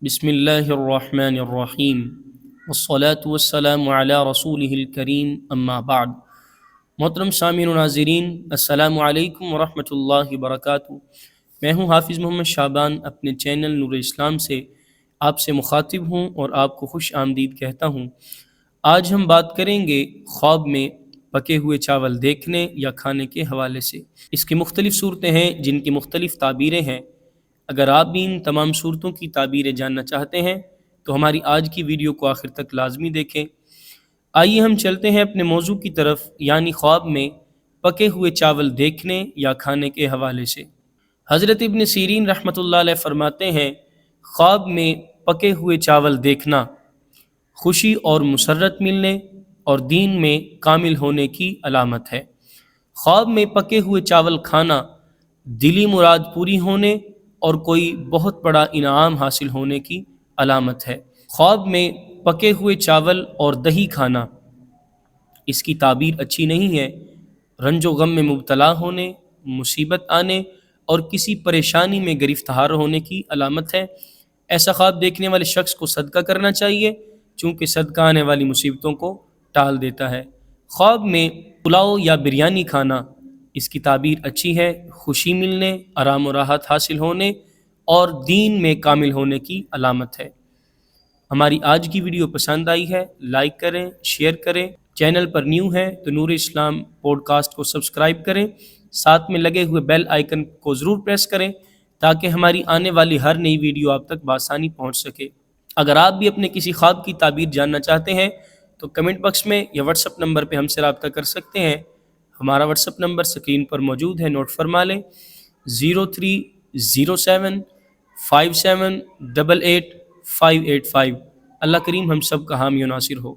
بسم اللہ الرحمن الرحیم والصلاة والسلام علی رسولہ الکریم اما بعد۔ محترم سامعین و ناظرین، السلام علیکم ورحمۃ اللہ وبرکاتہ۔ میں ہوں حافظ محمد شعبان، اپنے چینل نور اسلام سے آپ سے مخاطب ہوں اور آپ کو خوش آمدید کہتا ہوں۔ آج ہم بات کریں گے خواب میں پکے ہوئے چاول دیکھنے یا کھانے کے حوالے سے۔ اس کی مختلف صورتیں ہیں جن کی مختلف تعبیریں ہیں۔ اگر آپ بھی ان تمام صورتوں کی تعبیریں جاننا چاہتے ہیں تو ہماری آج کی ویڈیو کو آخر تک لازمی دیکھیں۔ آئیے ہم چلتے ہیں اپنے موضوع کی طرف، یعنی خواب میں پکے ہوئے چاول دیکھنے یا کھانے کے حوالے سے۔ حضرت ابن سیرین رحمۃ اللہ علیہ فرماتے ہیں، خواب میں پکے ہوئے چاول دیکھنا خوشی اور مسرت ملنے اور دین میں کامل ہونے کی علامت ہے۔ خواب میں پکے ہوئے چاول کھانا دلی مراد پوری ہونے اور کوئی بہت بڑا انعام حاصل ہونے کی علامت ہے۔ خواب میں پکے ہوئے چاول اور دہی کھانا، اس کی تعبیر اچھی نہیں ہے۔ رنج و غم میں مبتلا ہونے، مصیبت آنے اور کسی پریشانی میں گرفتار ہونے کی علامت ہے۔ ایسا خواب دیکھنے والے شخص کو صدقہ کرنا چاہیے، چونکہ صدقہ آنے والی مصیبتوں کو ٹال دیتا ہے۔ خواب میں پلاؤ یا بریانی کھانا، اس کی تعبیر اچھی ہے، خوشی ملنے، آرام و راحت حاصل ہونے اور دین میں کامل ہونے کی علامت ہے۔ ہماری آج کی ویڈیو پسند آئی ہے، لائک کریں، شیئر کریں۔ چینل پر نیو ہیں تو نور اسلام پوڈ کاسٹ کو سبسکرائب کریں، ساتھ میں لگے ہوئے بیل آئیکن کو ضرور پریس کریں تاکہ ہماری آنے والی ہر نئی ویڈیو آپ تک بآسانی پہنچ سکے۔ اگر آپ بھی اپنے کسی خواب کی تعبیر جاننا چاہتے ہیں تو کمنٹ باکس میں یا واٹس ایپ نمبر پہ ہم سے رابطہ کر سکتے ہیں۔ ہمارا واٹس ایپ نمبر سکرین پر موجود ہے، نوٹ فرما لیں، 030757888585۔ اللہ کریم ہم سب کا حامی و ناصر ہو۔